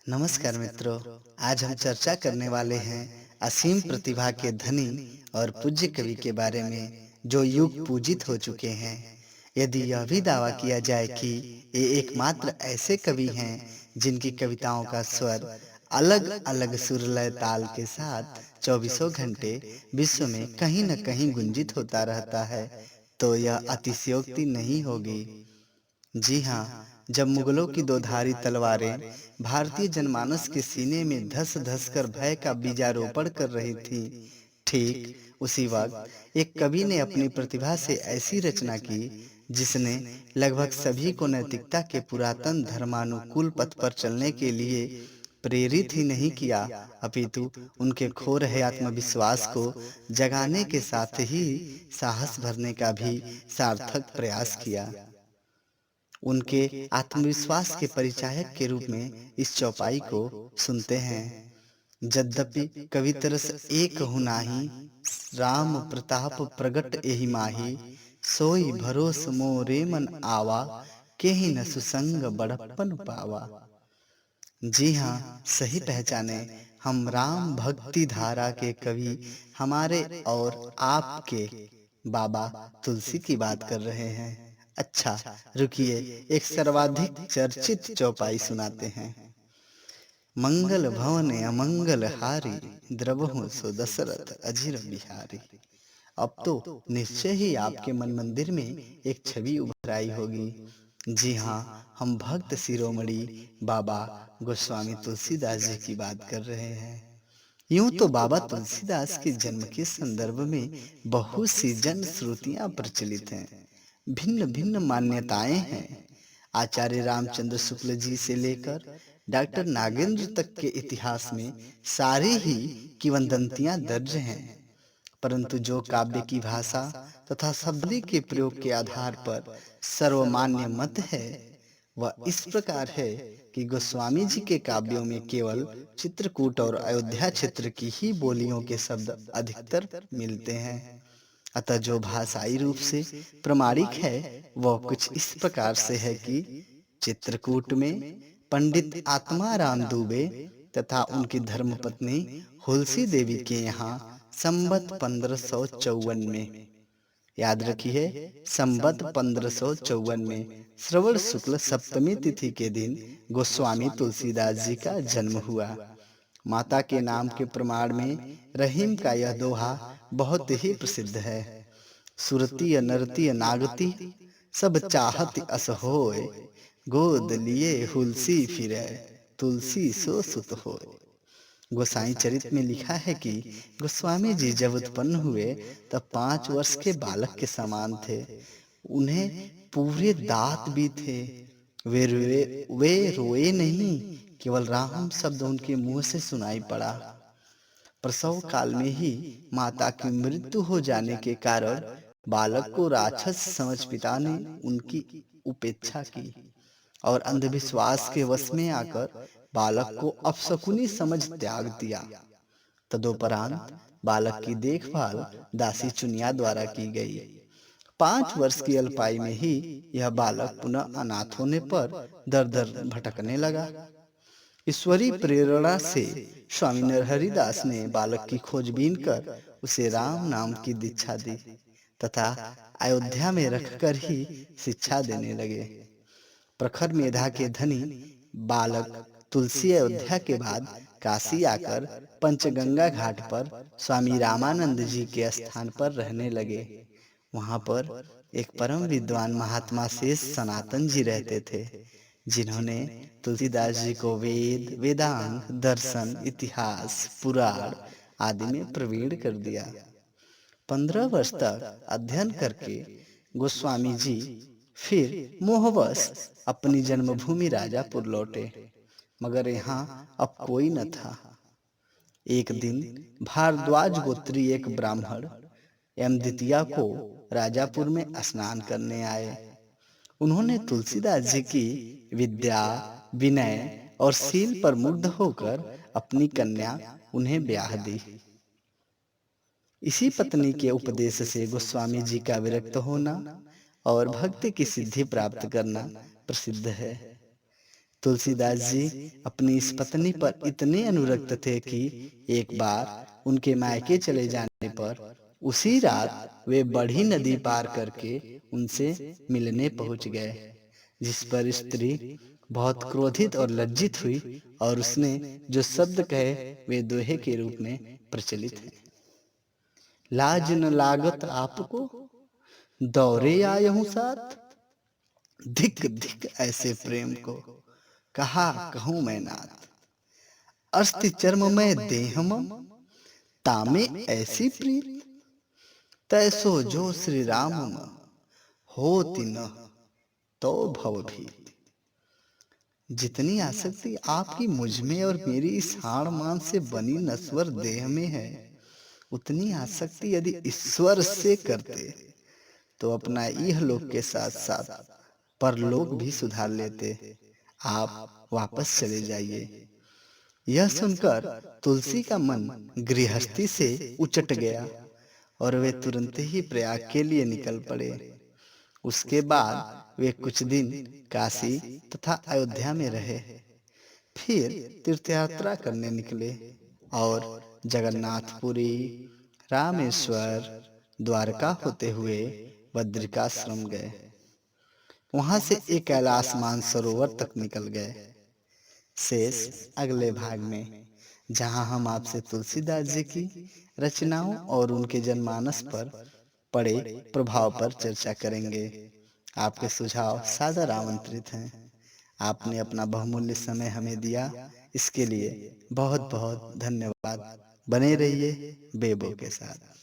नमस्कार मित्रों। आज हम चर्चा करने वाले हैं असीम प्रतिभा के धनी और पूज्य कवि के बारे में जो युग पूजित हो चुके हैं। यदि यह भी दावा किया जाए कि ये एकमात्र ऐसे कवि हैं जिनकी कविताओं का स्वर अलग अलग सुर लय ताल के साथ चौबीसों घंटे विश्व में कहीं न कहीं गुंजित होता रहता है, तो यह अतिशयोक्ति नहीं होगी। जी हाँ, जब मुगलों की दोधारी तलवारें भारतीय जनमानस के सीने में धस धस कर भय का बीजारोपण कर रही थी, ठीक उसी वक्त एक कवि ने अपनी प्रतिभा से ऐसी रचना की जिसने लगभग सभी को नैतिकता के पुरातन धर्मानुकूल पथ पर चलने के लिए प्रेरित ही नहीं किया, अपितु उनके खो रहे आत्मविश्वास को जगाने के साथ ही साहस भरने का भी सार्थक प्रयास किया। उनके आत्मविश्वास के परिचायक के रूप में इस चौपाई को सुनते हैं। यद्यपि कवितरस एक हूँ नाही, राम प्रताप प्रगट एहि माही, सोई भरोस मोरे मन आवा, केहि न सुसंग बड़प्पन पावा। जी हाँ, सही पहचाने, हम राम भक्ति धारा के कवि हमारे और आपके बाबा तुलसी की बात कर रहे हैं। अच्छा, रुकिए, एक सर्वाधिक चर्चित चौपाई सुनाते हैं। मंगल भवन अमंगल हारी, द्रवहु सो दशरथ अजिर बिहारी। अब तो निश्चय ही आपके मन मंदिर में एक छवि उभर आई होगी। जी हाँ, हम भक्त शिरोमणि बाबा गोस्वामी तुलसीदास जी की बात कर रहे हैं। यूं तो बाबा तुलसीदास के जन्म के संदर्भ में बहुत सी जन श्रुतियां प्रचलित हैं, भिन्न भिन्न मान्यताएं हैं। आचार्य रामचंद्र शुक्ल जी से लेकर डॉक्टर नागेंद्र तक के इतिहास में सारी ही किंवदंतियां दर्ज हैं, परंतु जो काव्य की भाषा तथा शब्दावली के प्रयोग के आधार पर सर्वमान्य मत है वह इस प्रकार है कि गोस्वामी जी के काव्यों में केवल चित्रकूट और अयोध्या क्षेत्र की ही बोलियों के शब्द अधिकतर मिलते हैं। अतः जो भाषाई रूप से प्रमाणिक है वह कुछ इस प्रकार से है कि चित्रकूट में पंडित आत्माराम दुबे तथा उनकी धर्मपत्नी हुलसी देवी के यहाँ संबत 1554 में, याद रखिए, संबत 1554 में श्रवण शुक्ल सप्तमी तिथि के दिन गोस्वामी तुलसीदास जी का जन्म हुआ। माता के नाम के प्रमाण में रहीम का यह दोहा बहुत ही प्रसिद्ध है। सुरती नरती नागती सब चाहत अस होय, गोद लिए हुलसी फिरै, तुलसी सो सुत होय। गोसाई चरित में लिखा है कि गोस्वामी जी जब उत्पन्न हुए तब 5 वर्ष के बालक के समान थे। उन्हें पूरे दांत भी थे। वे रोए नहीं, केवल राम शब्द उनके मुंह से सुनाई पड़ा। प्रसव काल में ही माता की मृत्यु हो जाने के कारण बालक को राक्षस समझ पिता ने उनकी उपेक्षा की और अंधविश्वास के वश में आकर बालक को अपशकुनी समझ त्याग दिया। तदोपरांत बालक की देखभाल दासी चुनिया द्वारा की गई। 5 वर्ष की अल्पाई में ही यह बालक पुनः अनाथ होने पर दर दर भटकने लगा। ईश्वरी प्रेरणा से स्वामी नरहरिदास ने बालक की खोजबीन कर उसे राम नाम की दीक्षा दी तथा अयोध्या में रखकर ही शिक्षा देने लगे। प्रखर मेधा के धनी बालक तुलसी अयोध्या के बाद काशी आकर पंचगंगा घाट पर स्वामी रामानंद जी के स्थान पर रहने लगे। वहां पर एक परम विद्वान महात्मा शेष सनातन जी रहते थे, जिन्होंने तुलसीदास जी को वेद वेदांग दर्शन इतिहास पुराण आदि में प्रवीण कर दिया। 15 वर्ष तक अध्ययन करके गोस्वामी जी फिर मोहवश अपनी जन्मभूमि राजापुर लौटे, मगर यहाँ अब कोई न था। एक दिन भारद्वाज गोत्री एक ब्राह्मण यमद्वितीया को राजापुर में स्नान करने आए। उन्होंने तुलसीदास जी की विद्या विनय और शील पर मुग्ध होकर अपनी कन्या उन्हें ब्याह दी। इसी पत्नी के उपदेश से गोस्वामी जी का विरक्त होना और भक्ति की सिद्धि प्राप्त करना प्रसिद्ध है। तुलसीदास जी अपनी इस पत्नी पर इतने अनुरक्त थे कि एक बार उनके मायके चले जाने पर उसी रात वे बड़ी नदी पार करके उनसे मिलने पहुंच गए, जिस पर स्त्री बहुत क्रोधित और लज्जित हुई और उसने जो शब्द कहे वे दोहे के रूप में प्रचलित हैं। लाज न लागत आपको, दौरे आयहूं साथ, धिक धिक ऐसे प्रेम को, कहा कहूं मैं नाथ। अस्ति चर्म में देह मम, तामे ऐसी प्रीत, तैसो जो श्री राम होति न तो भव भीत। जितनी आसक्ति आपकी मुझ में और मेरी इस हाड़ मांस से बनी नश्वर देह में है, उतनी आसक्ति यदि ईश्वर से करते तो अपना यह लोक के साथ साथ परलोक भी सुधार लेते। आप वापस चले जाइए। यह सुनकर तुलसी का मन गृहस्थी से उचट गया और वे तुरंत ही प्रयाग के लिए निकल पड़े। उसके बाद वे कुछ दिन काशी तथा अयोध्या में रहे, फिर तीर्थयात्रा करने निकले और जगन्नाथपुरी, रामेश्वर, द्वारका होते हुए बद्रिकाश्रम गए। वहां से एक कैलाश मानसरोवर तक निकल गए। शेष अगले भाग में, जहां हम आपसे तुलसीदास जी की रचनाओं और उनके जनमानस पर पड़े प्रभाव पर चर्चा करेंगे। आपके सुझाव सादर आमंत्रित हैं। आपने अपना बहुमूल्य समय हमें दिया, इसके लिए बहुत बहुत धन्यवाद। बने रहिए बेबो के साथ।